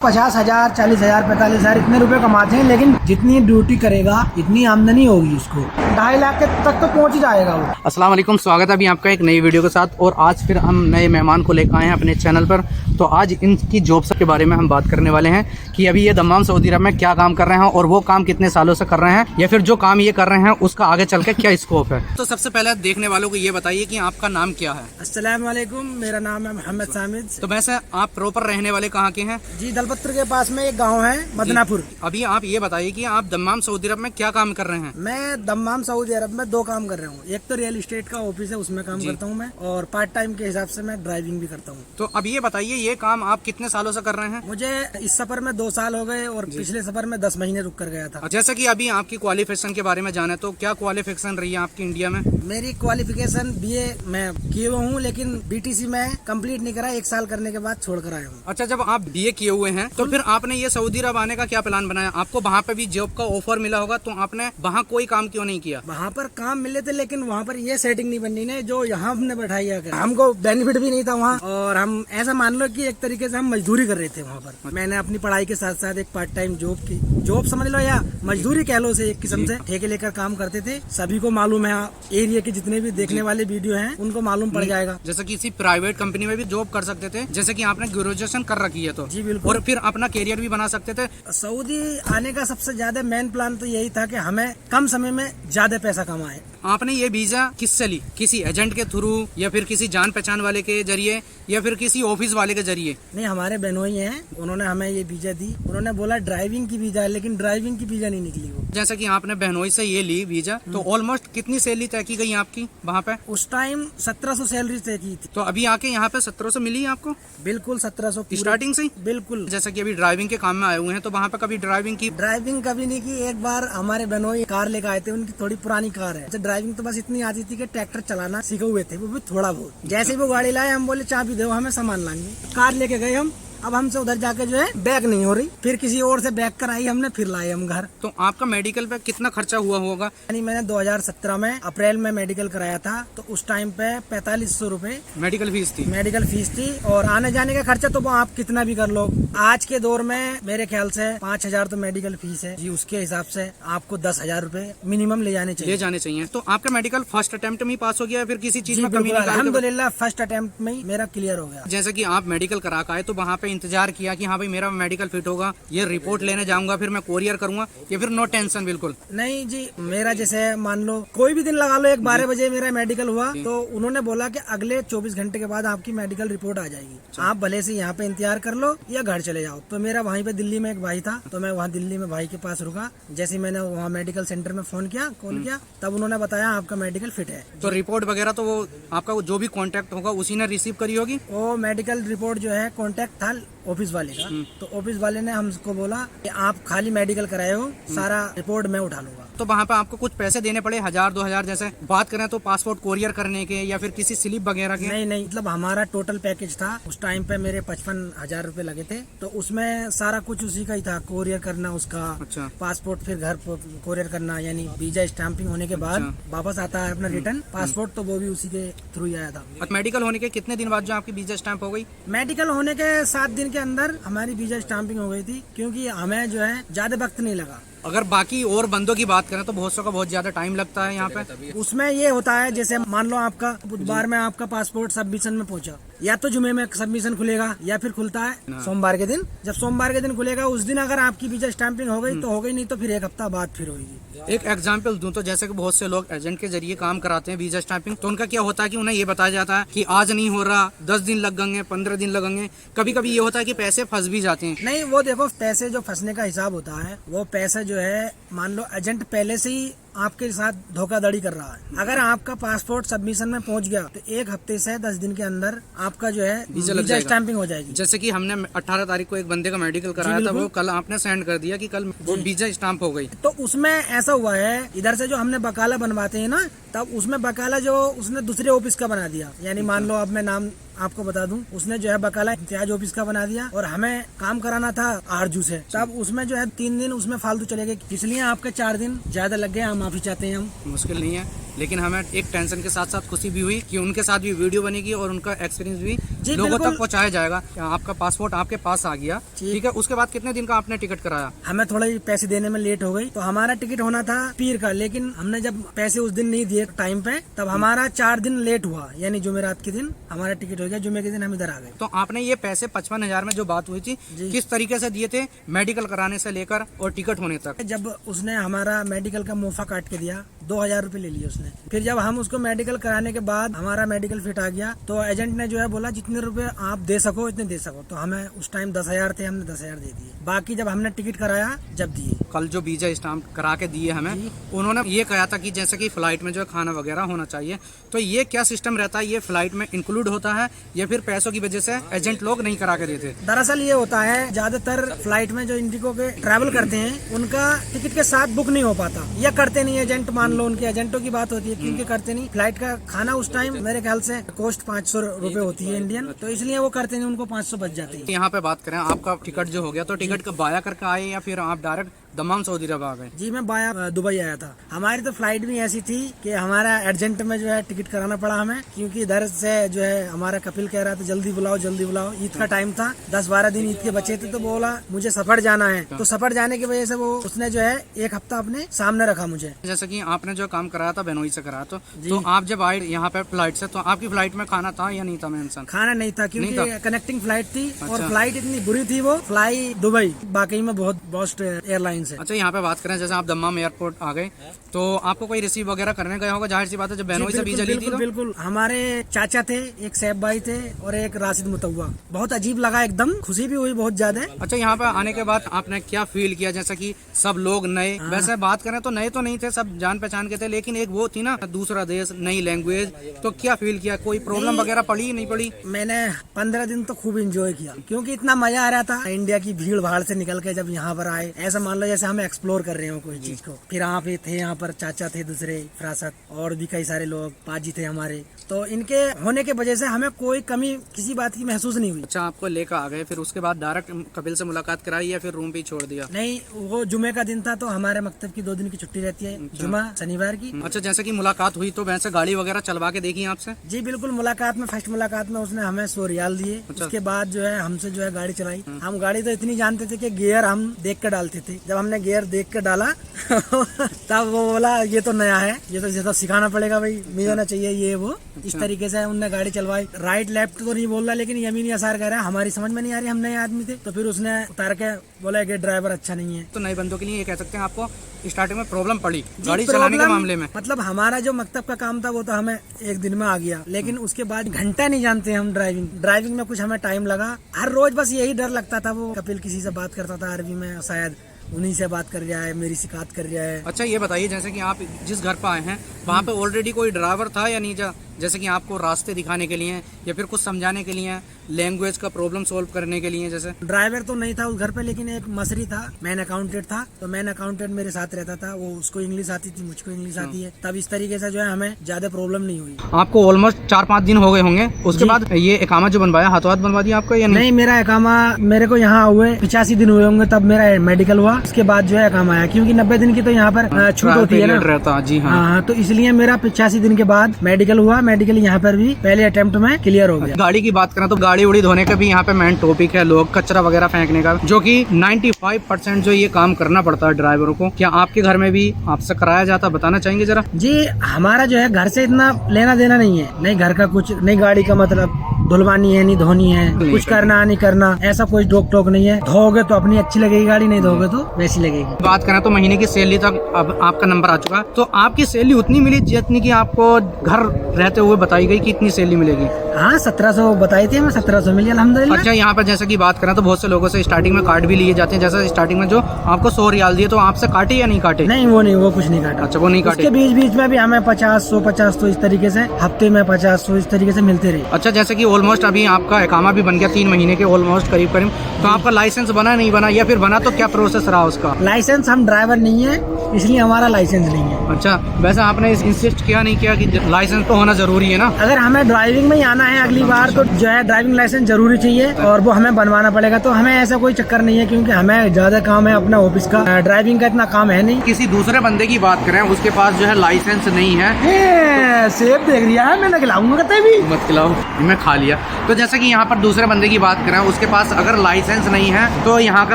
50,000, 40,000, 45,000 इतने रुपए कमाते हैं, लेकिन जितनी ड्यूटी करेगा इतनी आमदनी होगी उसको 2.5 लाख के तक तो पहुंच ही जाएगा वो। अस्सलाम वालेकुम, स्वागत है अभी आपका एक नई वीडियो के साथ। और आज फिर हम नए मेहमान को लेकर आए हैं अपने चैनल पर। तो आज इनकी जॉब्स के बारे में हम बात करने वाले हैं कि अभी ये दम्माम सऊदी अरब में क्या काम कर रहे हैं और वो काम कितने सालों से कर रहे हैं, या फिर जो काम ये कर रहे हैं उसका आगे चल के क्या स्कोप है। तो सबसे पहले देखने वालों को ये बताइए कि आपका नाम क्या है। अस्सलाम वालेकुम, मेरा नाम है मोहम्मद सामिद। तो वैसे आप प्रॉपर रहने वाले कहाँ के हैं? जी, दलपत्र के पास में एक गांव है मदनापुर। अभी आप ये बताइए कि आप दम्माम सऊदी अरब में क्या काम कर रहे हैं। मैं दम्माम सऊदी अरब में 2 काम कर रहा हूँ। एक तो रियल एस्टेट का ऑफिस है, उसमें काम करता हूँ मैं, और पार्ट टाइम के हिसाब से मैं ड्राइविंग भी करता हूँ। तो अब ये बताइए, ये काम आप कितने सालों से कर रहे हैं? मुझे इस सफर में 2 साल हो गए और पिछले सफर में 10 महीने रुक कर गया था। जैसा कि अभी आपकी क्वालिफिकेशन के बारे में जाने, तो क्या क्वालिफिकेशन रही है आपकी इंडिया में? मेरी क्वालिफिकेशन BA मैं किए हुआ हूँ, लेकिन BTC में कंप्लीट नहीं करा, 1 साल करने के बाद छोड़ कर आया हूँ। अच्छा, जब आप BA किए हुए हैं तो फिर आपने ये सऊदी अरब आने का क्या प्लान बनाया? आपको वहाँ पे भी जॉब का ऑफर मिला होगा, तो आपने वहाँ कोई काम क्यों नहीं किया? वहाँ पर काम मिले थे, लेकिन वहाँ पर ये सेटिंग नहीं बनी ने जो यहाँ हमने बैठाई है। हमको बेनिफिट भी नहीं था वहाँ, और हम ऐसा मान लो कि एक तरीके से हम मजदूरी कर रहे थे वहाँ पर। मैंने अपनी पढ़ाई के साथ साथ एक पार्ट टाइम जॉब समझ लो या मजदूरी कह लो, से एक किस्म से ठेके लेकर काम करते थे। सभी को मालूम है, एरिया के जितने भी देखने वाले वीडियो हैं उनको मालूम पड़ जाएगा। जैसे किसी प्राइवेट कंपनी में भी जॉब कर सकते थे, जैसे कि आपने ग्रेजुएशन कर रखी है तो। जी बिल्कुल। और फिर अपना कैरियर भी बना सकते थे। सऊदी आने का सबसे ज्यादा मेन प्लान तो यही था कि हमें कम समय में ज्यादा पैसा कमाए। आपने ये वीजा किससे ली? किसी एजेंट के थ्रू, या फिर किसी जान पहचान वाले के जरिए, या फिर किसी ऑफिस वाले के जरिए? नहीं, हमारे बहनोई हैं, उन्होंने हमें ये वीजा दी। उन्होंने बोला ड्राइविंग की वीजा है, लेकिन ड्राइविंग की वीजा नहीं निकली वो। जैसा कि आपने बहनोई से ये ली वीजा, तो ऑलमोस्ट कितनी सैलरी तय की गई आपकी वहाँ पे? उस टाइम 1700 सैलरी तय की थी। तो अभी आके यहाँ पे 1700 मिली है आपको? बिल्कुल 1700 स्टार्टिंग से ही? बिल्कुल। जैसा कि अभी ड्राइविंग के काम में आए हुए हैं, तो वहाँ पे कभी ड्राइविंग की? ड्राइविंग कभी नहीं की। एक बार हमारे बहनोई कार लेकर आए थे, उनकी थोड़ी पुरानी कार है। ड्राइविंग तो बस इतनी आती थी कि ट्रैक्टर चलाना सीखे हुए थे, वो भी थोड़ा बहुत। जैसे ही वो गाड़ी लाए, हम बोले चाबी दो, हमें सामान लाएंगे। कार लेके गए हम। अब हमसे उधर जाके जो है बैग नहीं हो रही, फिर किसी और से बैग कराई हमने, फिर लाए हम घर। तो आपका मेडिकल पे कितना खर्चा हुआ होगा? यानी मैंने 2017 में अप्रैल में मेडिकल कराया था, तो उस टाइम पे 4500 रूपए मेडिकल फीस थी। मेडिकल फीस थी, और आने जाने का खर्चा तो वो आप कितना भी कर लो। आज के दौर में मेरे ख्याल से 5000 तो मेडिकल फीस है जी। उसके हिसाब से आपको 10,000 रूपए मिनिमम ले जाने चाहिए। तो आपका मेडिकल फर्स्ट अटेम्प्ट में ही पास हो गया, फिर किसी चीज में कमी? अल्हम्दुलिल्लाह फर्स्ट अटेम्प्ट में ही मेरा क्लियर हो गया। जैसे कि आप मेडिकल करा के आए, तो वहाँ पे इंतजार किया कि हाँ भाई मेरा मेडिकल फिट होगा, ये रिपोर्ट लेने जाऊंगा, फिर मैं कोरियर करूंगा, या फिर नो टेंशन बिल्कुल? नहीं जी, मेरा जैसे मान लो कोई भी दिन लगा लो, 12 बजे मेरा मेडिकल हुआ, तो उन्होंने बोला कि अगले 24 घंटे के बाद आपकी मेडिकल रिपोर्ट आ जाएगी। आप भले से यहाँ पे इंतजार कर लो या घर चले जाओ। तो मेरा वहीं पे दिल्ली में एक भाई था, तो मैं वहाँ दिल्ली में भाई के पास रुका। जैसे मैंने वहाँ मेडिकल सेंटर में कॉल किया, तब उन्होंने बताया आपका मेडिकल फिट है। तो रिपोर्ट वगैरह तो वो आपका जो भी कॉन्टेक्ट होगा उसी ने रिसीव करी होगी? वो मेडिकल रिपोर्ट जो है कॉन्टेक्ट था ऑफिस वाले का, तो ऑफिस वाले ने हमको बोला कि आप खाली मेडिकल कराए हो, सारा रिपोर्ट मैं उठा लूंगा। तो वहाँ पे आपको कुछ पैसे देने पड़े, 1000-2000? जैसे बात करें तो पासपोर्ट कोरियर करने के, या फिर किसी स्लिप वगैरह के? नहीं, मतलब हमारा टोटल पैकेज था उस टाइम पे, मेरे 55,000 रूपए लगे थे। तो उसमें सारा कुछ उसी का ही था, कोरियर करना उसका। अच्छा। पासपोर्ट फिर घर कोरियर करना, यानी वीजा स्टैंपिंग होने के बाद वापस आता है अपना रिटर्न पासपोर्ट, तो वो भी उसी के थ्रू ही आया था। मेडिकल होने के कितने दिन बाद जो आपकी वीजा स्टैंप हो गई? मेडिकल होने के 7 दिन के अंदर हमारी वीजा स्टैंपिंग हो गई थी, क्योंकि हमें जो है ज्यादा वक्त नहीं लगा। अगर बाकी और बंदों की बात करें तो बहुत सौ का बहुत ज्यादा टाइम लगता है यहाँ पे। उसमें ये होता है, जैसे मान लो आपका बुधवार में आपका पासपोर्ट सबमिशन में पहुंचा, या तो जुमे में सबमिशन खुलेगा, या फिर खुलता है सोमवार के दिन। जब सोमवार के दिन खुलेगा, उस दिन अगर आपकी वीजा स्टैंपिंग हो गई तो हो गई, नहीं तो फिर 1 हफ्ता बाद फिर होगी। एक एग्जांपल दूं तो जैसे कि बहुत से लोग एजेंट के जरिए काम कराते हैं वीजा स्टैंपिंग, तो उनका क्या होता है कि उन्हें ये बताया जाता है कि आज नहीं हो रहा, 10 दिन लगेंगे, 15 दिन लगेंगे। कभी कभी ये होता है कि पैसे फंस भी जाते हैं। नहीं, वो देखो, पैसे जो फंसने का हिसाब होता है, वो पैसा जो है मान लो एजेंट पहले से ही आपके साथ धोखाधड़ी कर रहा है। अगर आपका पासपोर्ट सबमिशन में पहुंच गया, तो 1 हफ्ते से 10 दिन के अंदर आपका जो है वीजा स्टैंपिंग हो जाएगी। जैसे कि हमने 18 तारीख को एक बंदे का मेडिकल कराया था, वो कल आपने सेंड कर दिया कि कल वो वीजा स्टैंप हो गई। तो उसमें ऐसा हुआ है, इधर से जो हमने बकाला बनवाते हैं ना, तब उसमें बकाला जो उसने दूसरे ऑफिस का बना दिया। यानी मान लो, अब मैं नाम आपको बता दूं, उसने जो है बकाला इम्तियाज ऑफिस का बना दिया, और हमें काम कराना था आरजू से। तब उसमें जो है 3 दिन उसमें फालतू चले गए, इसलिए आपके 4 दिन ज्यादा लग गए। हम माफी चाहते हैं। हम मुश्किल नहीं है, लेकिन हमें एक टेंशन के साथ साथ खुशी भी हुई कि उनके साथ भी वीडियो बनेगी और उनका एक्सपीरियंस भी जी, लोगों बिल्कुल। तक पहुंचाया जाएगा। आपका पासपोर्ट आपके पास आ गया, ठीक है। उसके बाद कितने दिन का आपने टिकट कराया? हमें थोड़ा ही पैसे देने में लेट हो गई, तो हमारा टिकट होना था पीर का, लेकिन हमने जब पैसे उस दिन नहीं दिए टाइम पे, तब हमारा 4 दिन लेट हुआ, यानी जुमेरात के दिन हमारा टिकट हो गया, जुमे के दिन हम इधर आ गए। तो आपने ये पैसे 55,000 में जो बात हुई थी किस तरीके से दिए थे, मेडिकल कराने से लेकर और टिकट होने तक? जब उसने हमारा मेडिकल का मुफ्त काट के दिया, 2,000 रूपए ले लिए उसने। फिर जब हम उसको मेडिकल कराने के बाद हमारा मेडिकल फिट आ गया, तो एजेंट ने जो है बोला जितने रुपए आप दे सको इतने दे सको। तो हमें उस टाइम 10,000 थे, हमने 10,000 दे दिए। बाकी जब हमने टिकट कराया जब दिए। कल जो वीजा स्टाम्प करा के दिए हमें, उन्होंने ये कहा था कि जैसे कि फ्लाइट में जो है खाना वगैरह होना चाहिए, तो ये क्या सिस्टम रहता है? ये फ्लाइट में इंक्लूड होता है या फिर पैसों की वजह से एजेंट लोग नहीं करा के देते? दरअसल ये होता है, ज्यादातर फ्लाइट में जो इंडिगो के ट्रैवल करते हैं उनका टिकट के साथ बुक नहीं हो पाता, या करते नहीं एजेंट, मान लो उनके एजेंटों की बात होती है, क्योंकि करते नहीं। फ्लाइट का खाना उस टाइम मेरे ख्याल से कॉस्ट 500 रुपए होती है इंडियन, तो इसलिए वो करते नहीं, उनको 500 बच जाते हैं। यहाँ पे बात करें, आपका टिकट जो हो गया, तो टिकट का बाया करके आए या फिर आप डायरेक्ट दमाम सऊदी अरब आ गए? जी मैं बाया दुबई आया था। हमारी तो फ्लाइट भी ऐसी थी कि हमारा अर्जेंट में जो है टिकट कराना पड़ा हमें, क्योंकि इधर से जो है हमारा कपिल कह रहा था जल्दी बुलाओ जल्दी बुलाओ। ईद का टाइम था, 10-12 दिन ईद के बचे थे, तो बोला मुझे सफर जाना है। तो सफर जाने की वजह से वो उसने जो है 1 हफ्ता अपने सामने रखा मुझे। जैसे कि आपने जो काम कराया था बेनोई से कराया, तो आप जब आए यहाँ पे फ्लाइट से, तो आपकी फ्लाइट में खाना था या नहीं था? मेंशन खाना नहीं था, क्योंकि कनेक्टिंग फ्लाइट थी। और अच्छा। फ्लाइट इतनी बुरी थी, वो फ्लाई दुबई वाकई में बहुत बेस्ट एयरलाइन है। अच्छा, यहाँ पे बात करें, जैसे आप दम्माम एयरपोर्ट आ गए, तो आपको कोई रिसीव वगैरह करने गया होगा, जाहिर सी बात है, जब बेनोई से वीजा ली थी तो? बिल्कुल। हमारे चाचा थे, एक सैफ भाई थे और एक राशिद मुतव्वा। बहुत अजीब लगा, एकदम खुशी भी हुई बहुत ज्यादा। अच्छा, यहाँ पे आने के बाद आपने क्या फील किया? जैसा कि सब लोग नए, वैसे बात करें तो नए तो नहीं थे, सब जान पहचान के थे, लेकिन एक वो थी ना, दूसरा देश, नई लैंग्वेज, तो क्या फील किया? कोई प्रॉब्लम वगैरह पड़ी नहीं पड़ी? मैंने 15 दिन तो खूब एंजॉय किया, क्योंकि इतना मजा आ रहा था। इंडिया की भीड़ भाड़ से निकल के जब यहाँ पर आए, ऐसा मान लो जैसे हम एक्सप्लोर कर रहे हो कोई चीज को। फिर यहाँ पे थे, यहाँ पर चाचा थे दूसरे, फरासत, और भी कई सारे लोग, पाजी थे हमारे। तो इनके होने के वजह से हमें कोई कमी किसी बात की महसूस नहीं हुई। अच्छा, आपको लेकर आ गए, फिर उसके बाद डायरेक्ट कपिल से मुलाकात कराई या फिर रूम पे ही छोड़ दिया? नहीं, वो जुमे का दिन था, तो हमारे मकतब की 2 दिन की छुट्टी रहती है, जुमा शनिवार की। अच्छा, जैसे कि मुलाकात हुई तो वैसे गाड़ी वगैरह चलवा के देखी आपसे? जी बिल्कुल। मुलाकात में, फर्स्ट मुलाकात में उसने हमें 100 रियाल दिए। उसके बाद जो है हमसे जो है गाड़ी चलाई। हम गाड़ी तो इतनी जानते थे कि गियर हम देख कर डालते थे। जब हमने गियर देख कर डाला तब वो बोला ये तो नया है, ये तो सिखाना पड़ेगा भाई, मिलना चाहिए ये वो। इस तरीके से उनने गाड़ी चलवाई। राइट लेफ्ट तो नहीं बोल रहा, लेकिन यमीनी असार कह रहा है, हमारी समझ में नहीं आ रही, हम नए आदमी थे। तो फिर उसने उतार के बोला कि ड्राइवर अच्छा नहीं है। तो नए बंदों के लिए ये कह सकते हैं आपको स्टार्टिंग में प्रॉब्लम पड़ी गाड़ी चलाने के मामले में? मतलब हमारा जो मकतब का काम था वो तो हमें 1 दिन में आ गया, लेकिन उसके बाद घंटा नहीं जानते हम ड्राइविंग में कुछ हमें टाइम लगा। हर रोज बस यही डर लगता था, वो कपिल किसी से बात करता था अरबी में, शायद उन्हीं से बात कर रहा है, मेरी शिकायत कर रहा है। अच्छा, ये बताइए, जैसे कि आप जिस घर पर आए हैं वहाँ पे ऑलरेडी कोई ड्राइवर था या नहीं? जैसे कि आपको रास्ते दिखाने के लिए या फिर कुछ समझाने के लिए, लैंग्वेज का प्रॉब्लम सॉल्व करने के लिए? जैसे ड्राइवर तो नहीं था उस घर पे, लेकिन एक मसरी था, मैन अकाउंटेंट था। तो मैन अकाउंटेंट मेरे साथ रहता था, वो उसको इंग्लिश आती थी, मुझको इंग्लिश आती है। तब इस तरीके से जो है हमें ज्यादा प्रॉब्लम नहीं हुई। आपको ऑलमोस्ट 4-5 दिन हो गए होंगे, उसके बाद ये इकामा जो बनवाया, हाथों हाथ बनवा दिया आपको या नहीं? मेरा इकामा, मेरे को यहाँ हुए 85 दिन हुए होंगे, तब मेरा मेडिकल हुआ। उसके बाद जो है इकामा आया, क्योंकि 90 दिन की तो यहाँ पर छूट होती है ना, रहता। जी हाँ, तो इसलिए मेरा 85 दिन के बाद मेडिकल हुआ। मेडिकल यहाँ पर भी पहले अटेम्प्ट में क्लियर हो गया। गाड़ी की बात करें तो गाड़ी उड़ी धोने का भी यहाँ पे मेन टॉपिक है, लोग कचरा वगैरह फेंकने का, जो कि 95% जो ये काम करना पड़ता है ड्राइवरों को। क्या आपके घर में भी आपसे कराया जाता, बताना चाहेंगे जरा? जी, हमारा जो है घर से इतना लेना देना नहीं है, नहीं घर का कुछ, नहीं गाड़ी का मतलब धुलवानी है, नहीं धोनी है, कुछ करना नहीं करना, ऐसा कोई रोक टोक नहीं है। धोगे तो अपनी अच्छी लगेगी गाड़ी, नहीं धोगे तो वैसी लगेगी। बात करें तो महीने की सैलरी तक अब आपका नंबर आ चुका, तो आपकी सैलरी उतनी मिली जितनी की आपको घर रहते हुए बताई गई कि इतनी सैलरी मिलेगी? हाँ, 1700 बताई थी हमें, 1700 मिली अल्हम्दुलिल्लाह। अच्छा, यहाँ पर जैसे कि बात करें तो बहुत से लोगों से स्टार्टिंग में कार्ड भी लिए जाते हैं, जैसे स्टार्टिंग में जो आपको 100 रियाल दिए, तो आपसे काटे या नहीं काटे? नहीं, वो कुछ नहीं काटा। अच्छा, वो नहीं काटे। उसके बीच में भी हमें 50, 100, 50 तो इस तरीके से हफ्ते में 50, 100 इस तरीके से मिलते रहे। अच्छा, जैसे कि ऑलमोस्ट अभी आपका इकामा भी बन गया 3 महीने के ऑलमोस्ट करीब करीब, तो आपका लाइसेंस बना नहीं बना, या फिर बना तो क्या प्रोसेस रहा उसका? लाइसेंस, हम ड्राइवर नहीं है इसलिए हमारा लाइसेंस नहीं है। अच्छा, वैसे आपने इंसिस्ट किया नहीं किया कि लाइसेंस तो होना जरूरी है ना? अगर हमें ड्राइविंग में ही आना है अगली बार तो जो है ड्राइविंग लाइसेंस जरूरी चाहिए और वो हमें बनवाना पड़ेगा। तो हमें ऐसा कोई चक्कर नहीं है क्योंकि हमें ज्यादा काम है अपना ऑफिस का, ड्राइविंग का इतना काम है नहीं। किसी दूसरे बंदे की बात करें, उसके पास जो है लाइसेंस नहीं है, सेब देख लिया है मैंने, खिलाऊंगा कहते भी मत खिलाओ, मैं खा लिया। तो जैसे कि यहाँ पर दूसरे बंदे की बात करें, उसके पास अगर लाइसेंस नहीं है तो यहाँ का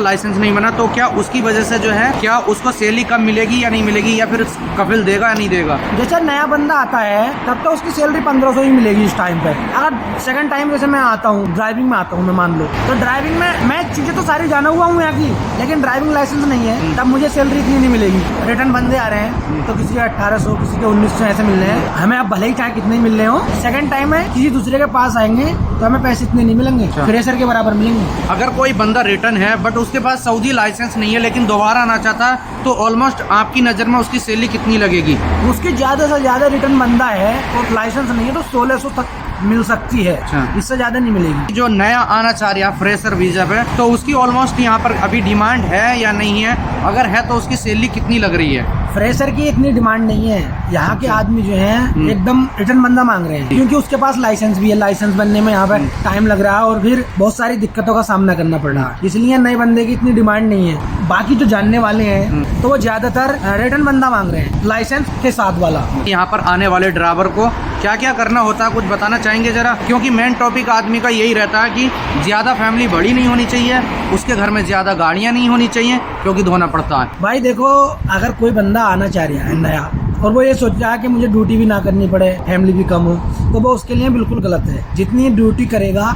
लाइसेंस नहीं बना, तो क्या उसकी वजह से जो है क्या उसको सैलरी कम मिलेगी या नहीं मिलेगी, या फिर कफिल देगा या नहीं देगा? जैसे नया बंदा आता है तब तो उसकी सैलरी 1500 ही मिलेगी इस टाइम पे। अगर सेकंड टाइम जैसे मैं आता हूँ, ड्राइविंग में आता हूँ मैं, मान लो तो ड्राइविंग में मैं चीजें तो सारी जाना हुआ हूँ यहाँ की, लेकिन ड्राइविंग लाइसेंस नहीं है, तब मुझे सैलरी इतनी नहीं मिलेगी। रिटर्न बंदे आ रहे हैं तो किसी के 1800, किसी के 1900 ऐसे मिल रहे हैं, हमें अब भले ही चाहे कितने ही मिल रहे हो। सेकंड टाइम में किसी दूसरे के पास आएंगे तो हमें पैसे इतने नहीं मिलेंगे, फ्रेशर के बराबर मिलेंगे। अगर कोई बंदा रिटर्न है बट उसके पास सऊदी लाइसेंस नहीं है लेकिन दोबारा आना चाहता है, तो ऑलमोस्ट आपकी नज़र में उसकी सैलरी कितनी लगेगी? उसकी ज्यादा से ज्यादा रिटर्न बंदा है और लाइसेंस नहीं है तो 1600 तक मिल सकती है, इससे ज्यादा नहीं मिलेगी। जो नया आना चाह रहा है फ्रेशर वीजा पे, तो उसकी ऑलमोस्ट यहाँ पर अभी डिमांड है या नहीं है? अगर है तो उसकी सैलरी कितनी लग रही है? फ्रेशर की इतनी डिमांड नहीं है, यहाँ के आदमी जो है एकदम रिटर्न बंदा मांग रहे हैं क्योंकि उसके पास लाइसेंस भी है, लाइसेंस बनने में यहाँ पर टाइम लग रहा है और फिर बहुत सारी दिक्कतों का सामना करना पड़ रहा है, इसलिए नए बंदे की इतनी डिमांड नहीं है। बाकी जो जानने वाले हैं तो वो ज्यादातर रिटर्न बंदा मांग रहे हैं, लाइसेंस के साथ वाला। यहाँ पर आने वाले ड्राइवर को क्या क्या करना होता है, कुछ बताना चाहेंगे जरा? क्योंकि मेन टॉपिक आदमी का यही रहता है कि ज्यादा फैमिली बड़ी नहीं होनी चाहिए, उसके घर में ज्यादा गाड़ियाँ नहीं होनी चाहिए क्योंकि धोना पड़ता है। भाई देखो, अगर कोई बंदा आना चाह रहा है नया और वो ये सोच रहा है कि मुझे ड्यूटी भी ना करनी पड़े, फैमिली भी कम हो, तो वो उसके लिए बिल्कुल गलत है। जितनी ड्यूटी करेगा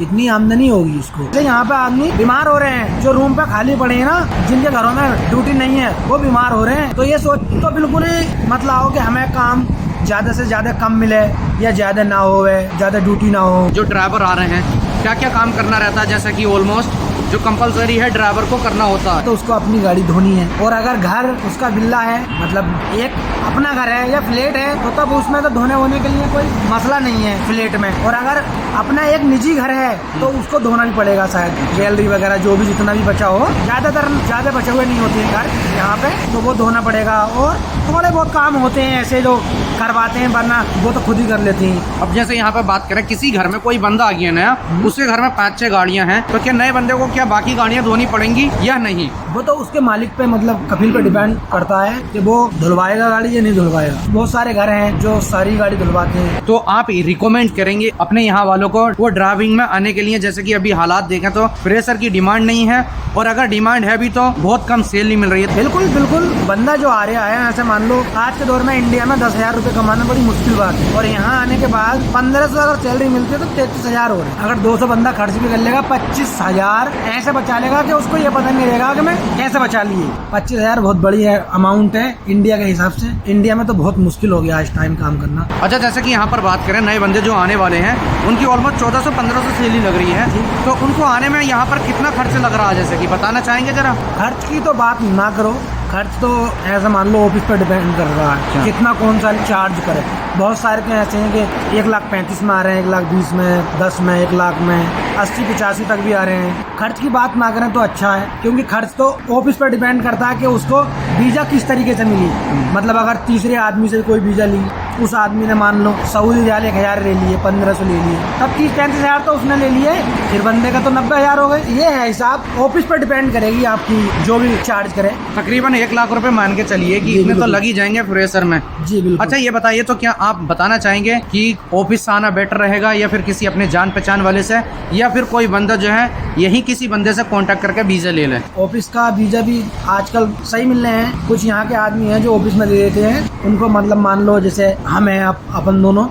इतनी आमदनी होगी उसको। जैसे यहाँ पे आदमी बीमार हो रहे हैं, जो रूम पे खाली पड़े हैं ना, जिनके घरों में ड्यूटी नहीं है वो बीमार हो रहे हैं, तो ये सोच तो बिल्कुल ही मत लाओ कि हमें काम ज्यादा से ज्यादा कम मिले या ज्यादा ना हो, ज्यादा ड्यूटी ना हो। जो ड्राइवर आ रहे हैं क्या क्या काम करना रहता है, जैसा कि ऑलमोस्ट जो कंपलसरी है ड्राइवर को करना होता है? तो उसको अपनी गाड़ी धोनी है, और अगर घर उसका विल्ला है, मतलब एक अपना घर है या फ्लैट है, तो तब उसमें तो धोने वोने के लिए कोई मसला नहीं है फ्लैट में। और अगर अपना एक निजी घर है तो उसको धोना भी पड़ेगा, शायद गैलरी वगैरह जो भी जितना भी बचा हो, ज्यादा बचे हुए नहीं होते हैं घर यहाँ पे, तो वो धोना पड़ेगा। और थोड़े बहुत काम होते हैं ऐसे जो करवाते हैं, वरना वो तो खुद ही कर लेते हैं। अब जैसे यहाँ पे बात करें, किसी घर में कोई बंदा आ गया नया, उसके घर में 5-6 गाड़ियाँ हैं, तो क्या नए बंदे को क्या बाकी गाड़ियाँ धोनी पड़ेंगी या नहीं? वो तो उसके मालिक पे, मतलब कफिल पे डिपेंड करता है कि वो धुलवाएगा गाड़ी या नहीं धुलवाएगा। बहुत सारे घर हैं जो सारी गाड़ी धुलवाते हैं। तो आप रिकमेंड करेंगे अपने यहाँ वालों को वो ड्राइविंग में आने के लिए? जैसे कि अभी हालात देखें तो फ्रेशर की डिमांड नहीं है, और अगर डिमांड है भी तो बहुत कम सैलरी मिल रही है। बिल्कुल बिल्कुल, बंदा जो आ रहा है, ऐसे मान लो आज के दौर में इंडिया में 10,000 रुपए कमाना बड़ी मुश्किल बात है, और यहाँ आने के बाद 1500 अगर सैलरी मिलती है तो 33,000 हो रही है। अगर 200 बंदा खर्च भी कर लेगा, 25,000 ऐसे बचा लेगा कि उसको ये पता नहीं रहेगा कि मैं कैसे बचा लिए। 25,000 बहुत बड़ी है, अमाउंट है इंडिया के हिसाब से। इंडिया में तो बहुत मुश्किल हो गया इस टाइम काम करना। अच्छा, जैसे कि यहाँ पर बात करें, नए बंदे जो आने वाले हैं उनकी ऑलमोस्ट 1400-1500 सैलरी लग रही है, तो उनको आने में यहाँ पर कितना खर्च लग रहा है, जैसे कि बताना चाहेंगे जरा? खर्च की तो बात ना करो, खर्च तो ऐसा मान लो ऑफिस पर डिपेंड कर रहा है कितना कौन सा चार्ज करे। बहुत सारे तो ऐसे हैं कि 1,35,000 में आ रहे हैं, 1,20,000 में, 10 में, 1,00,000 में, 80-85 तक भी आ रहे हैं। खर्च की बात ना करें तो अच्छा है, क्योंकि खर्च तो ऑफिस पर डिपेंड करता है कि उसको वीजा किस तरीके से मिली। मतलब अगर तीसरे आदमी से कोई वीजा ली, उस आदमी ने मान लो सऊदी रियाल 1,000 ले लिए, 1,500 ले लिए, तब 30-35,000 तो उसने ले लिए, फिर बंदे का तो 90,000 हो गए। ये है हिसाब, ऑफिस पर डिपेंड करेगी आपकी जो भी चार्ज करे। तकरीबन 1,00,000 रुपए मान के चलिए कि इतने तो लग ही जाएंगे फ्रेशर में। जी बिल्कुल। अच्छा, ये बताइए, तो क्या आप बताना चाहेंगे कि ऑफिस से आना बेटर रहेगा या फिर किसी अपने जान पहचान वाले से, या फिर कोई बंदा जो है यही किसी बंदे से कांटेक्ट करके वीजा ले ले? ऑफिस का वीजा भी आजकल सही मिल रहे हैं। कुछ यहाँ के आदमी हैं जो ऑफिस में दे देते हैं उनको, मतलब मान लो जैसे हम हैं अपन दोनों,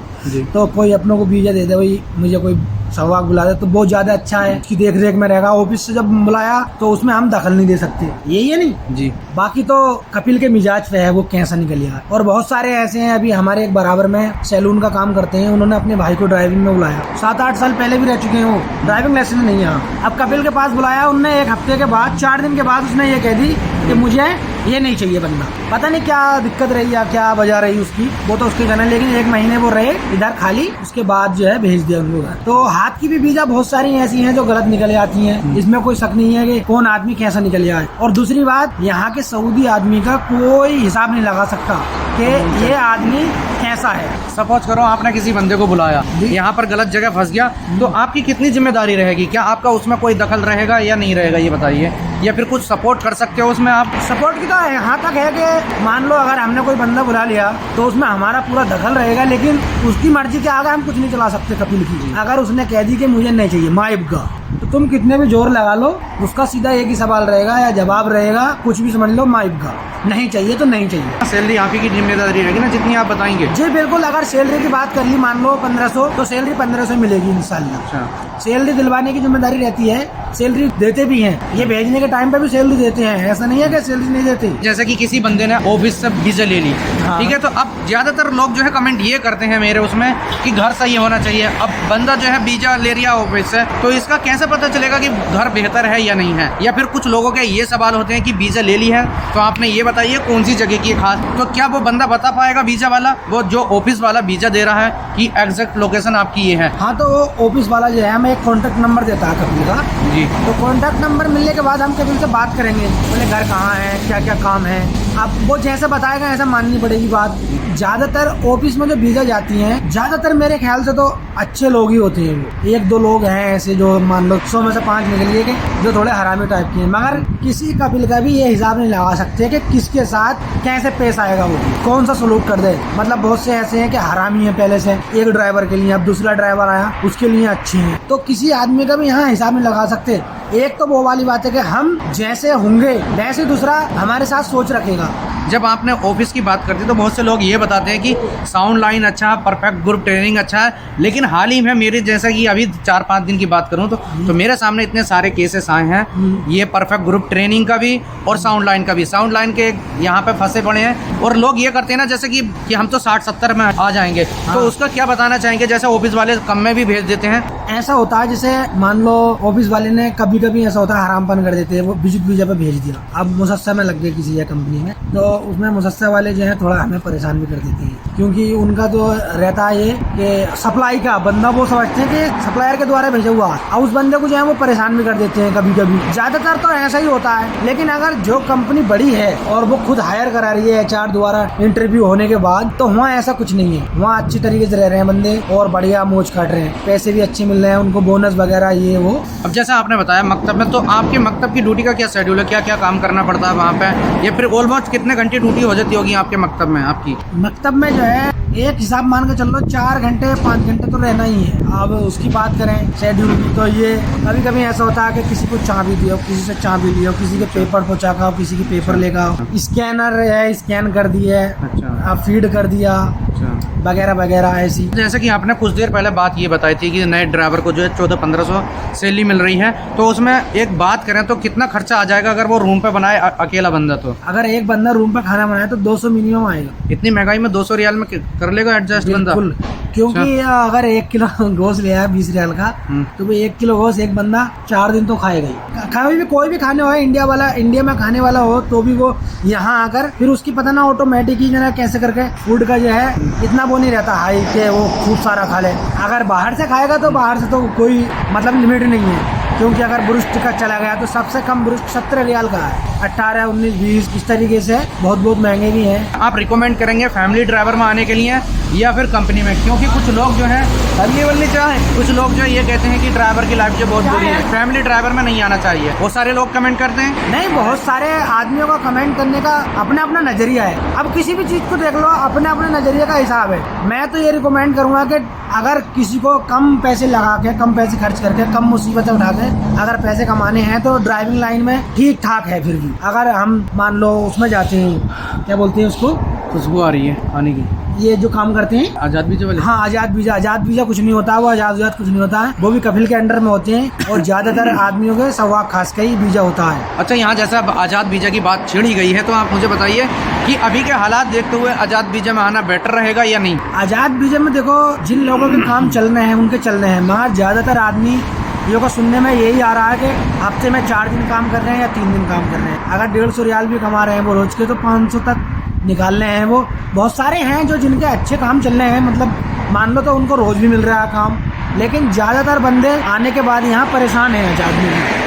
तो कोई अपनों को वीजा दे दे, भाई मुझे कोई सहवाग बुला दे, तो बहुत ज्यादा अच्छा है, उसकी देख रेख में रहेगा। ऑफिस से जब बुलाया तो उसमें हम दखल नहीं दे सकते, यही है नहीं जी। बाकी तो कपिल के मिजाज पे है, वो कैसा निकल गया। और बहुत सारे ऐसे हैं, अभी हमारे एक बराबर में सैलून का काम करते हैं, उन्होंने अपने भाई को ड्राइविंग में बुलाया, 7-8 साल पहले भी रह चुके हैं वो, ड्राइविंग लाइसेंस नहीं है। अब कपिल के पास बुलाया उनने, 1 हफ्ते के बाद, 4 दिन के बाद उसने ये कह दी कि मुझे ये नहीं चाहिए बंदा। पता नहीं क्या दिक्कत रही या क्या वजह रही उसकी, वो तो उसके जाने, लेकिन 1 महीने वो रहे इधर खाली, उसके बाद जो है भेज दिया उनको घर। तो हाथ की भी वीजा बहुत सारी ऐसी हैं जो गलत निकल जाती हैं, इसमें कोई शक नहीं है कि कौन आदमी कैसा निकल जाए। और दूसरी बात, यहाँ के सऊदी आदमी का कोई हिसाब नहीं लगा सकता कि ये आदमी कैसा है। सपोज करो आपने किसी बंदे को बुलाया, यहाँ पर गलत जगह फंस गया, तो आपकी कितनी जिम्मेदारी रहेगी? क्या आपका उसमें कोई दखल रहेगा या नहीं रहेगा, ये बताइए। या फिर कुछ सपोर्ट कर सकते हो उसमें आप? सपोर्ट की तो यहाँ तक है कि मान लो अगर हमने कोई बंदा बुला लिया तो उसमें हमारा पूरा दखल रहेगा, लेकिन उसकी मर्जी के आगे हम कुछ नहीं चला सकते कपिल की। अगर उसने कह दी कि मुझे नहीं चाहिए माइब का, तो तुम कितने भी जोर लगा लो, उसका सीधा एक ही सवाल रहेगा या जवाब रहेगा, कुछ भी समझ लो, माइब का नहीं चाहिए तो नहीं चाहिए। सैलरी आप ही की जिम्मेदारी रहेगी ना, जितनी आप बताएंगे? जी बिल्कुल। अगर सैलरी की बात कर ली, मान लो 1500, तो सैलरी 1500 मिलेगी इंशाल्लाह। अच्छा। सैलरी दिलवाने की जिम्मेदारी रहती है, सैलरी देते भी हैं, ये भेजने के टाइम पे भी सैलरी देते हैं, ऐसा नहीं है कि सैलरी नहीं देते। जैसे कि किसी बंदे ने ऑफिस से वीजा ले ली, हाँ। ठीक है, तो अब ज्यादातर लोग जो है कमेंट ये करते हैं मेरे उसमें कि घर सही होना चाहिए। अब बंदा जो है वीजा ले लिया ऑफिस से, तो इसका कैसे पता चलेगा कि घर बेहतर है या नहीं है? या फिर कुछ लोगों के ये सवाल होते हैं कि वीजा ले ली है, तो आपने ये बताइए कौन सी जगह की है खास, तो क्या वो बंदा बता पाएगा वीजा वाला, वो जो ऑफिस वाला वीजा दे रहा है, कि एग्जैक्ट लोकेशन आपकी ये है? हाँ, तो वो ऑफिस वाला जो है हमें एक कॉन्टेक्ट नंबर देता है कपिल का जी। तो कॉन्टेक्ट नंबर मिलने के बाद हम कपिल से बात करेंगे, बोले घर कहाँ है, क्या क्या काम है। अब वो जैसे बताएगा ऐसा माननी पड़ेगी बात। ज्यादातर ऑफिस में जो वीजा जाती हैं, ज्यादातर मेरे ख्याल से तो अच्छे लोग ही होते हैं। वो 1-2 लोग हैं ऐसे जो मान लो 100 में से 5 निकलिए के जो थोड़े हरामी टाइप के हैं, मगर किसी कपिल का भी ये हिसाब नहीं लगा सकते कि किसके साथ कैसे पेश आएगा, वो कौन सा सलूक कर दे। मतलब बहुत से ऐसे हैं कि हरामी है पहले से, एक ड्राइवर के लिए, अब दूसरा ड्राइवर आया उसके लिए अच्छे हैं, तो किसी आदमी का भी यहाँ हिसाब नहीं लगा सकते। एक तो वो वाली बात है कि हम जैसे होंगे वैसे दूसरा हमारे साथ सोच रखेगा। जब आपने ऑफिस की बात करती तो बहुत से लोग ये बताते हैं कि साउंड लाइन अच्छा, परफेक्ट ग्रुप ट्रेनिंग अच्छा है, लेकिन हाल ही में मेरे जैसा कि अभी 4-5 दिन की बात करूं तो मेरे सामने इतने सारे केसेस आए हैं, ये परफेक्ट ग्रुप ट्रेनिंग का भी और साउंड लाइन का भी। साउंड लाइन के यहाँ पे फंसे पड़े हैं और लोग ये करते हैं ना जैसे कि हम तो 60-70 में आ जाएंगे, तो उसका क्या बताना चाहेंगे? जैसे ऑफिस वाले कम में भी भेज देते हैं। ऐसा होता है जैसे मान लो ऑफिस वाले ने कभी ऐसा होता है हरामपन कर देते हैं, वो विजिट वीजा पे भेज दिया, अब मुसस्सा में लग गए किसी कंपनी में, तो उसमें मुसस्सा वाले जो है थोड़ा हमें परेशान भी कर देते हैं, क्योंकि उनका तो रहता है ये कि सप्लाई का बंदा वो समझते हैं कि सप्लायर के द्वारा भेजा हुआ, और उस बंदे को जो है वो परेशान भी कर देते हैं कभी कभी। ज्यादातर तो ऐसा ही होता है, लेकिन अगर जो कंपनी बड़ी है और वो खुद हायर करा रही है HR द्वारा इंटरव्यू होने के बाद, तो वहाँ ऐसा कुछ नहीं है। वहाँ अच्छी तरीके से रह रहे हैं बंदे और बढ़िया मौज काट रहे हैं, पैसे भी अच्छे मिल रहे हैं उनको, बोनस वगैरह ये वो। अब जैसा आपने बताया मकतब में, तो आपके मकतब की ड्यूटी का क्या शेड्यूल है? क्या क्या काम करना पड़ता है वहाँ पे? या फिर ऑलमोस्ट कितने घंटे ड्यूटी हो जाती होगी आपके मकतब में? आपकी मकतब में जो है एक हिसाब मान के चल लो 4 घंटे 5 घंटे तो रहना ही है। अब उसकी बात करें शेड्यूल की, तो ये कभी कभी ऐसा होता है कि किसी को चाबी दियो, किसी से चाबी लियो, किसी के पेपर पहुँचा का, किसी के पेपर लेगा, स्कैनर है स्कैन कर दिया, अच्छा, फीड कर दिया, वगैरह वगैरह ऐसी। जैसे कि आपने कुछ देर पहले बात ये बताई थी कि नए ड्राइवर को जो है 1400-1500 सैलरी मिल रही है, तो उसमें एक बात करें तो कितना खर्चा आ जाएगा अगर वो रूम पे बनाए अकेला बंदा? तो अगर एक बंदा रूम पे खाना बनाए तो 200 मिनिमम आएगा। इतनी महंगाई में 200 रियाल में कर लेगा एडजस्ट बंदा? क्योंकि अगर 1 किलो गोश्त ले आया 20 रियाल का, तो वो 1 किलो गोश्त एक बंदा 4 दिन तो खाएगा ही। कोई भी खाने हो, इंडिया में खाने वाला हो, तो भी वो यहाँ आकर फिर उसकी पता ना ऑटोमेटिक ही कैसे करके फूड का जो है इतना वो नहीं रहता हाई के वो खूब सारा खा ले। अगर बाहर से खाएगा तो बाहर से तो कोई मतलब लिमिट नहीं है, क्योंकि अगर ब्रुस्ट का चला गया तो सबसे कम ब्रुस्ट 70 रियाल का है, 18, 19, 20 इस तरीके से बहुत महंगे भी हैं। आप रिकमेंड करेंगे फैमिली ड्राइवर में आने के लिए या फिर कंपनी में? क्योंकि कुछ लोग जो है हल्ली चाहे, कुछ लोग जो ये कहते हैं कि ड्राइवर की लाइफ जो बहुत बुरी है, फैमिली ड्राइवर में नहीं आना चाहिए, वो सारे लोग कमेंट करते हैं। नहीं, बहुत सारे आदमियों का कमेंट करने का अपना अपना नजरिया है। अब किसी भी चीज को देख लो, अपने अपने नजरिए का हिसाब है। मैं तो ये रिकमेंड करूंगा कि अगर किसी को कम पैसे लगा के, कम पैसे खर्च करके, कम मुसीबतें उठा के अगर पैसे कमाने हैं तो ड्राइविंग लाइन में ठीक ठाक है। फिर भी अगर हम मान लो उसमें जाते हैं, क्या बोलते हैं उसको, खुशबू आ रही है आने की, ये जो काम करते हैं आजाद वीजा वाले। हाँ, आजाद वीजा कुछ नहीं होता, वो आजाद कुछ नहीं होता है, वो भी कपिल के अंडर में होते हैं और ज्यादातर आदमियों के सवाक खास का ही वीजा होता है। अच्छा, यहाँ जैसा आजाद वीजा की बात छिड़ी गई है, तो आप मुझे बताइए कि अभी के हालात देखते हुए आजाद वीजा में आना बेटर रहेगा या नहीं? आजाद वीजा में देखो, जिन लोगों के काम चलने हैं उनके चलने हैं, मगर ज्यादातर आदमी ये को सुनने में यही आ रहा है कि हफ्ते में 4 दिन काम कर रहे हैं या 3 दिन काम कर रहे हैं। अगर 150 रियाल भी कमा रहे हैं वो रोज के, तो 500 तक निकाल रहे हैं वो। बहुत सारे हैं जो जिनके अच्छे काम चल रहे हैं, मतलब मान लो तो उनको रोज भी मिल रहा है काम। लेकिन ज्यादातर बंदे आने के बाद यहाँ परेशान है।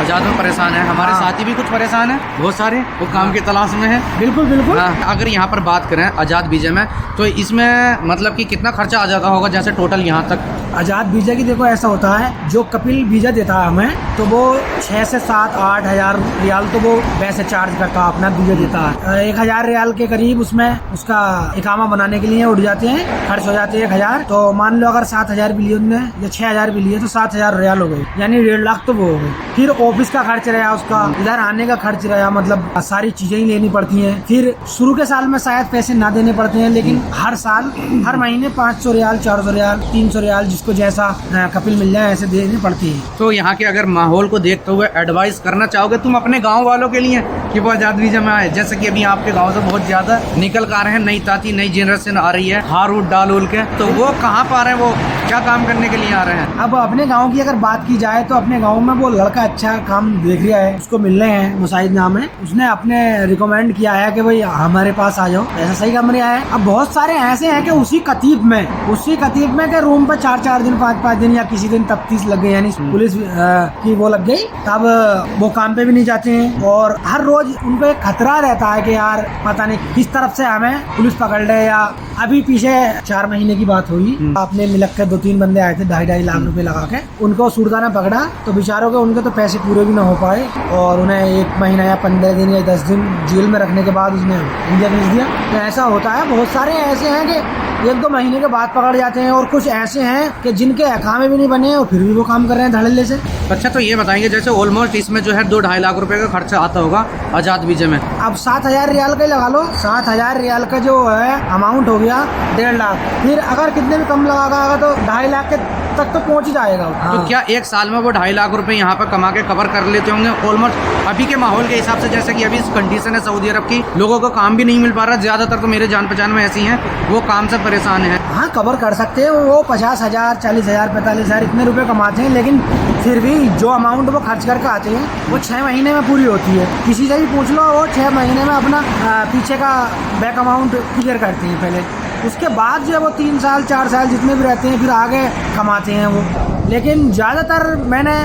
आजाद में परेशान है, हमारे साथी भी कुछ परेशान है, बहुत सारे वो काम की तलाश में है। बिल्कुल बिल्कुल। अगर यहाँ पर बात करें आजाद वीजा में, तो इसमें मतलब कि कितना खर्चा आ जाता होगा, जैसे टोटल यहाँ तक? आजाद वीजा की देखो ऐसा होता है, जो कपिल वीजा देता है हमें, तो वो 6 से 7-8 हजार रियाल तो वो वैसे चार्ज करता है, अपना वीजा देता है। 1000 रियाल के करीब उसमें उसका इकामा बनाने के लिए उड़ जाते हैं, खर्च हो जाते हैं 1000। तो मान लो अगर 7000 भी लिए उनने या 6000 भी लिए तो 7000 रियाल हो गए, यानी 1.5 लाख तो वो हो गए। फिर ऑफिस का खर्च रहा, उसका इधर आने का खर्च रहा, मतलब सारी चीजें ही लेनी पड़ती हैं। फिर शुरू के साल में शायद पैसे ना देने पड़ते हैं, लेकिन हर साल हर महीने 500 रियाल, 400 रियाल, 300 रियाल जिसको जैसा कपिल मिल जाए ऐसे देनी पड़ती है। तो यहाँ के अगर माहौल को देखते हुए एडवाइस करना चाहोगे तुम अपने गांव वालों के लिए कि वो आजाद वीजा में आए? जैसे कि अभी आपके गांव से बहुत ज्यादा निकल कर आ रहे हैं, नई ताती नई जनरेशन आ रही है, हार उठ डाल उल के, तो वो कहाँ पर आ रहे हैं, वो क्या काम करने के लिए आ रहे हैं? अब अपने गांव की अगर बात की जाए तो अपने गांव में वो लड़का अच्छा काम देख रहा है, उसको मिल रहे हैं, मुसाहिद नाम है, उसने अपने रिकमेंड किया है कि भाई हमारे पास आ जाओ, ऐसा सही काम रहा है। अब बहुत सारे ऐसे हैं कि उसी कतीब में के रूम पे 4-4 दिन 5-5 दिन या किसी दिन तफ्तीश लग गई, यानी पुलिस की वो लग गई, तब वो काम पे भी नहीं जाते हैं। और हर रोज उनको एक खतरा रहता है कि यार पता नहीं किस तरफ से हमें पुलिस पकड़ ले। या अभी पीछे 4 महीने की बात हुई, आपने मिलक के 2-3 बंदे आए थे 2.5 लाख रुपए लगा के, उनको सुरदाना पकड़ा, तो बेचारों के उनके तो पैसे पूरे भी ना हो पाए और उन्हें 1 महीना या 15 दिन या 10 दिन जेल में रखने के बाद उसने इंडिया भेज दिया। तो ऐसा होता है, बहुत सारे ऐसे हैं कि 1-2 महीने के बाद पकड़ जाते हैं, और कुछ ऐसे हैं कि जिनके अकामे भी नहीं बने और फिर भी वो काम कर रहे हैं धड़ल्ले से। अच्छा, तो ये बताएंगे जैसे ऑलमोस्ट इसमें जो है 2-2.5 लाख रुपए का खर्चा आता होगा आजाद वीजा में। अब 7000 रियाल का ही लगा लो, 7000 रियाल का जो है अमाउंट हो गया 1.5 लाख। फिर अगर कितने भी कम लगागा तो 2.5 लाख के तक तो पहुंच ही जाएगा। तो क्या एक साल में वो 2.5 लाख रुपए यहाँ पर कमा के कवर कर लेते होंगे ऑलमोस्ट? अभी के माहौल के हिसाब से, जैसे कि अभी इस कंडीशन है सऊदी अरब की, लोगों को काम भी नहीं मिल पा रहा, ज्यादातर तो मेरे जान पहचान में ऐसी हैं वो काम से परेशान है। हाँ, कवर कर सकते हैं वो 50,000, 40,000, 45,000 इतने रुपए कमाते हैं, लेकिन फिर भी जो अमाउंट वो खर्च करके आते हैं वो 6 महीने में पूरी होती है। किसी से भी पूछ लो, वो 6 महीने में अपना पीछे का बैक अमाउंट क्लियर करते हैं पहले, उसके बाद जो है वो 3 साल 4 साल जितने भी रहते हैं फिर आगे कमाते हैं वो। लेकिन ज़्यादातर मैंने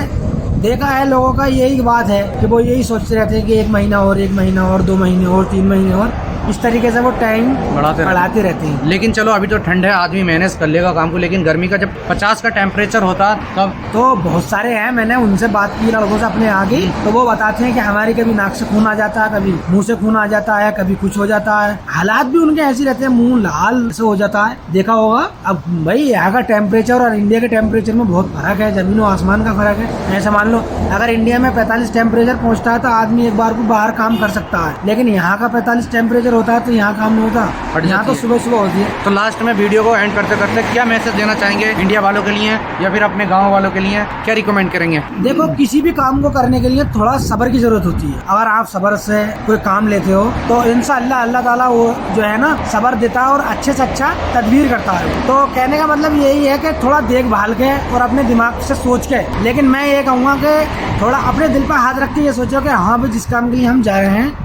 देखा है लोगों का यही बात है कि वो यही सोचते रहते हैं कि 1 महीना और 1 महीना और 2 महीने और 3 महीने और, इस तरीके से वो टाइम बढ़ाते रहते हैं। लेकिन चलो अभी तो ठंड है, आदमी मैनेज कर लेगा काम को, लेकिन गर्मी का जब 50 का टेम्परेचर होता तब तो बहुत सारे हैं, मैंने उनसे बात की लड़कों से अपने आगे, तो वो बताते हैं कि हमारी कभी नाक से खून आ जाता है, कभी मुंह से खून आ जाता है, कभी कुछ हो जाता है, हालात भी उनके ऐसे रहते हैं, मुंह लाल से हो जाता है, देखा होगा। अब भाई यहाँ का टेम्परेचर और इंडिया के टेम्परेचर में बहुत फर्क है, जमीन और आसमान का फर्क है। ऐसा मान लो अगर इंडिया में 45 टेम्परेचर पहुँचता है तो आदमी एक बार को बाहर काम कर सकता है, लेकिन यहाँ का 45 टेम्परेचर होता है तो यहाँ काम नहीं होता, यहाँ तो सुबह सुबह होती है। तो लास्ट में वीडियो को एंड करते करते क्या मैसेज देना चाहेंगे इंडिया वालों के लिए या फिर अपने गांव वालों के लिए, क्या रिकमेंड करेंगे? देखो, किसी भी काम को करने के लिए थोड़ा सब्र की जरूरत होती है। अगर आप सब्र से कोई काम लेते हो तो इंशाअल्लाह अल्लाह ताला वो जो है ना सब्र देता है और अच्छे से अच्छा तदबीर करता है। तो कहने का मतलब यही है कि थोड़ा देखभाल के और अपने दिमाग से सोच के, लेकिन मैं ये कहूँगा कि थोड़ा अपने दिल पर हाथ रख के ये सोचो कि हाँ भाई जिस काम के लिए हम जा रहे हैं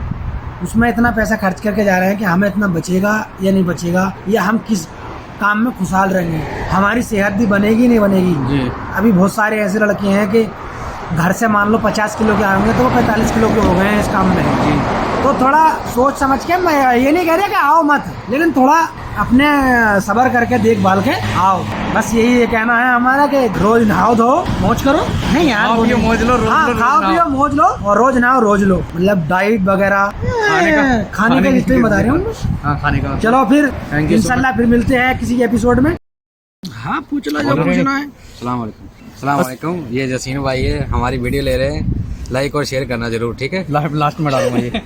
उसमें इतना पैसा खर्च करके जा रहे हैं कि हमें इतना बचेगा या नहीं बचेगा, या हम किस काम में खुशहाल रहेंगे, हमारी सेहत भी बनेगी नहीं बनेगी जी। अभी बहुत सारे ऐसे लड़के हैं कि घर से मान लो 50 किलो के आएंगे तो वो 45 किलो के हो गए हैं इस काम में जी। तो थोड़ा सोच समझ के, मैं ये नहीं कह रहा कि आओ मत, लेकिन थोड़ा अपने सब्र करके देखभाल के आओ, बस यही कहना है हमारा कि रोज नहाओ धो मौज करो, नहीं यार खाओ पियो मौज लो, खाओ पियो मौज लो और रोज नहाओ रोज लो, मतलब डाइट वगैरह खाने का हिस्ट्री बता रही हूँ। खाने का चलो फिर इंशाल्लाह फिर मिलते हैं किसी एपिसोड में। हाँ, पूछ लो जो पूछना है। अस्सलाम वालेकुम, ये जसीन भाई है, हमारी वीडियो ले रहे हैं, लाइक और शेयर करना जरूर, ठीक है? लास्ट में डालूंगा ये।